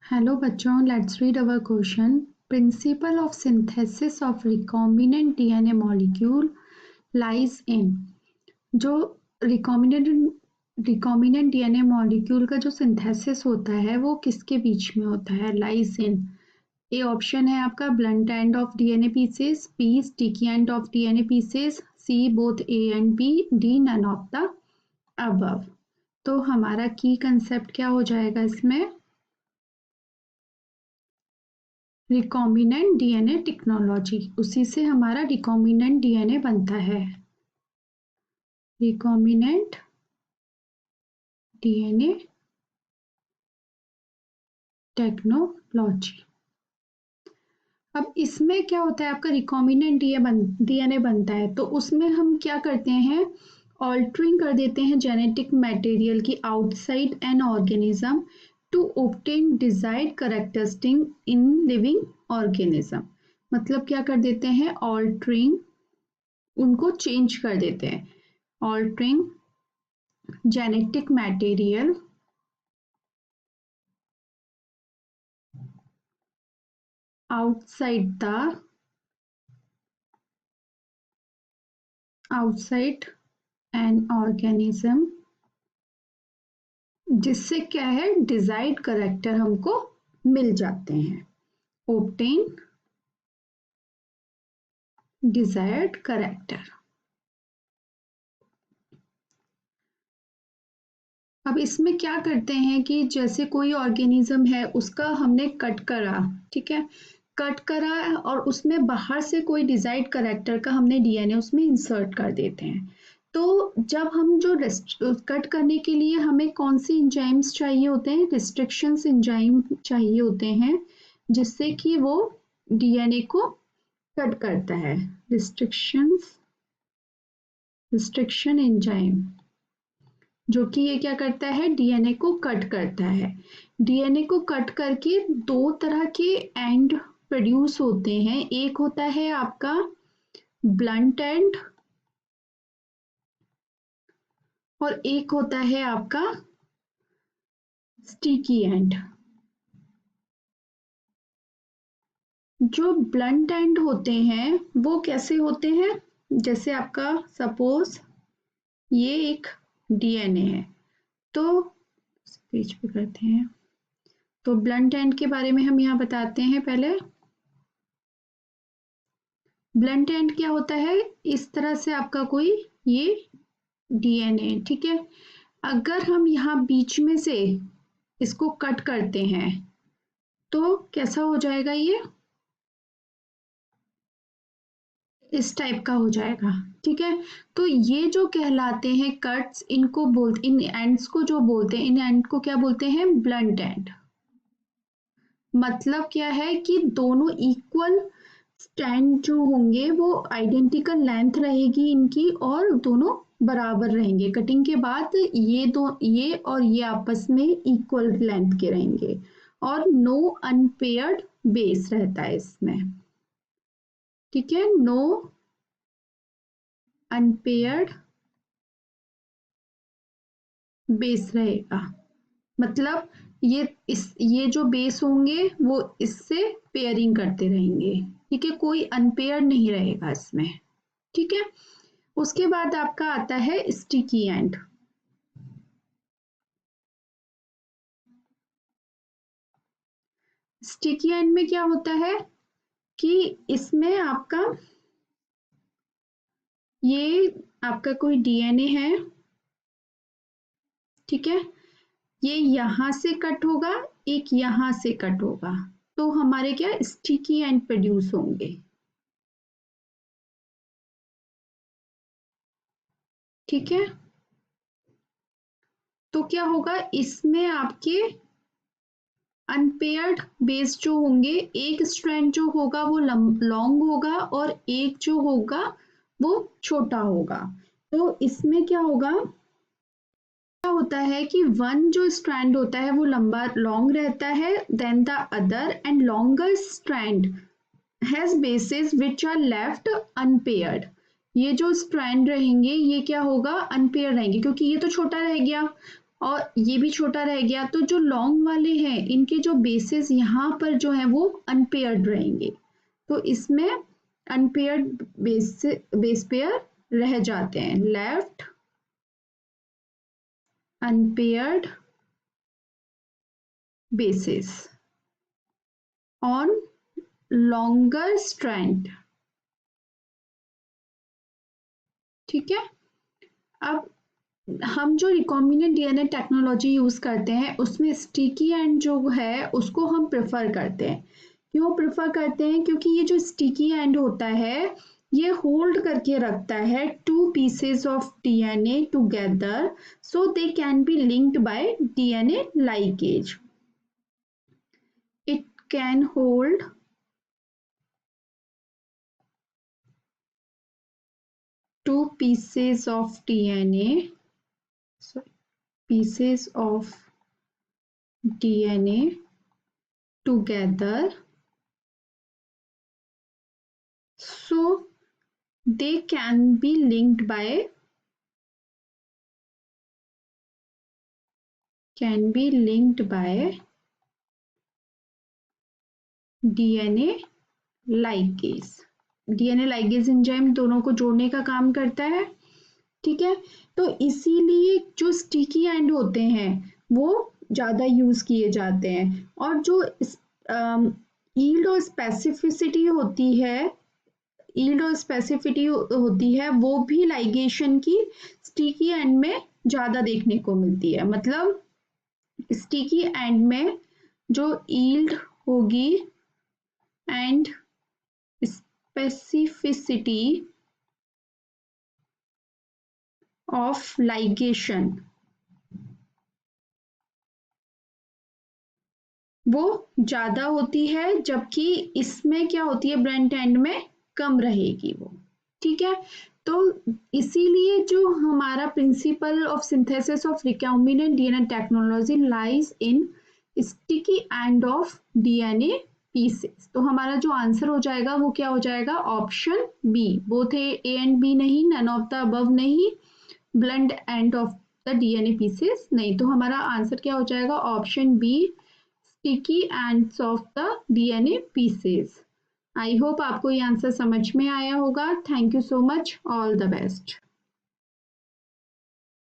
Hello बच्चों, let's read our question. Principle of synthesis of recombinant DNA molecule lies in. जो recombinant DNA molecule का जो synthesis होता है वो किसके बीच में होता है? lies in. A ऑप्शन है आपका blunt end of DNA pieces, B sticky end of DNA pieces, C both A and B, D none of the above. तो हमारा की कंसेप्ट क्या हो जाएगा इसमें? रिकॉम्बिनेंट डीएनए टेक्नोलॉजी, उसी से हमारा रिकॉम्बिनेंट डीएनए बनता है। Recombinant DNA technology. अब इसमें क्या होता है, आपका रिकॉम्बिनेंट डीएनए बनता है तो उसमें हम क्या करते हैं, ऑल्टरिंग कर देते हैं जेनेटिक मटेरियल की outside an organism to obtain desired characteristic in living organism. मतलब क्या कर देते हैं, ऑल्टरिंग, उनको चेंज कर देते हैं। Altering genetic material outside an organism, जिससे क्या है, डिजायर्ड कैरेक्टर हमको मिल जाते हैं। obtain desired character. अब इसमें क्या करते हैं कि जैसे कोई ऑर्गेनिज्म है उसका हमने कट करा, ठीक है, कट करा और उसमें बाहर से कोई डिजायर्ड कैरेक्टर का हमने डीएनए उसमें इंसर्ट कर देते हैं। तो जब हम जो कट करने के लिए हमें कौन सी एंजाइम्स चाहिए होते हैं, रिस्ट्रिक्शंस एंजाइम चाहिए होते हैं, जिससे कि वो डीएनए को कट करता है। रिस्ट्रिक्शन एंजाइम, जो कि ये क्या करता है, डीएनए को कट करता है। डीएनए को कट करके दो तरह के एंड प्रोड्यूस होते हैं। एक होता है आपका ब्लंट एंड और एक होता है आपका स्टिकी एंड। जो ब्लंट एंड होते हैं वो कैसे होते हैं, जैसे आपका सपोज ये एक डीएनए है, तो पेज पे करते हैं। तो ब्लंट एंड के बारे में हम यहाँ बताते हैं। पहले ब्लंट एंड क्या होता है, इस तरह से आपका कोई ये डीएनए, ठीक है, अगर हम यहाँ बीच में से इसको कट करते हैं तो कैसा हो जाएगा, ये इस टाइप का हो जाएगा, ठीक है। तो ये जो कहलाते हैं कट्स, इनको बोलते, इन एंड्स को जो बोलते हैं, इन एंड को क्या बोलते हैं, ब्लंट एंड। मतलब क्या है कि दोनों इक्वल स्टैंड जो होंगे वो आइडेंटिकल लेंथ रहेगी इनकी और दोनों बराबर रहेंगे। कटिंग के बाद ये और ये आपस में इक्वल लेंथ के रहेंगे और नो अनपेयर्ड बेस रहता है इसमें, ठीक है, नो अनपेयर्ड बेस रहेगा। मतलब ये जो बेस होंगे वो इससे पेयरिंग करते रहेंगे, ठीक है, कोई अनपेयर नहीं रहेगा इसमें, ठीक है। उसके बाद आपका आता है स्टिकी एंड। स्टिकी एंड में क्या होता है कि इसमें आपका ये आपका कोई डीएनए है, ठीक है, ये यहां से कट होगा, एक यहां से कट होगा, तो हमारे क्या स्टिकी एंड प्रोड्यूस होंगे, ठीक है। तो क्या होगा, इसमें आपके अनपेयर्ड बेस जो होंगे, एक स्ट्रैंड जो होगा वो लॉन्ग होगा और एक जो होगा वो छोटा होगा। तो इसमें क्या होगा, क्या होता है कि वन जो स्ट्रैंड होता है वो लंबा लॉन्ग रहता है, then the other end longer strand has bases which are left unpaired. ये जो स्ट्रैंड रहेंगे ये क्या होगा, अनपेयर रहेंगे, क्योंकि ये तो छोटा रह गया और ये भी छोटा रह गया, तो जो लॉन्ग वाले हैं इनके जो बेसेस यहाँ पर जो है वो अनपेयर्ड रहेंगे, तो इसमें अनपेयर्ड बेस पेयर रह जाते हैं। Left unpaired basis on longer strand. ठीक है, अब हम जो रिकॉम्बिनेंट डीएनए टेक्नोलॉजी यूज करते हैं उसमें स्टिकी एंड जो है उसको हम प्रेफर करते हैं। क्यों प्रेफर करते हैं? क्योंकि ये जो स्टिकी एंड होता है ये होल्ड करके रखता है two pieces of DNA together, so they can be linked by DNA ligase. It can hold two pieces of DNA, sorry, pieces of DNA together, so they can be linked by DNA ligase। DNA ligase enzyme दोनों को जोड़ने का काम करता है। ठीक है, तो इसीलिए जो स्टिकी एंड होते हैं वो ज्यादा यूज किए जाते हैं, और जो यील्ड और स्पेसिफिसिटी होती है, वो भी लाइगेशन की स्टिकी एंड में ज्यादा देखने को मिलती है। मतलब स्टिकी एंड में जो यील्ड होगी एंड स्पेसिफिसिटी ऑफ लाइगेशन वो ज्यादा होती है, जबकि इसमें क्या होती है ब्रेंट एंड में कम रहेगी वो। ठीक है, तो इसीलिए जो हमारा principle of synthesis of recombinant DNA technology lies in sticky end of DNA pieces. तो हमारा जो आंसर हो जाएगा वो क्या हो जाएगा? Option B, both A and B नहीं, नन ऑफ द अबव नहीं, blunt end of the DNA pieces नहीं। तो हमारा आंसर क्या हो जाएगा? Option B, sticky ends of the DNA pieces। I hope आपको ये आंसर समझ में आया होगा। Thank you so much, all the best.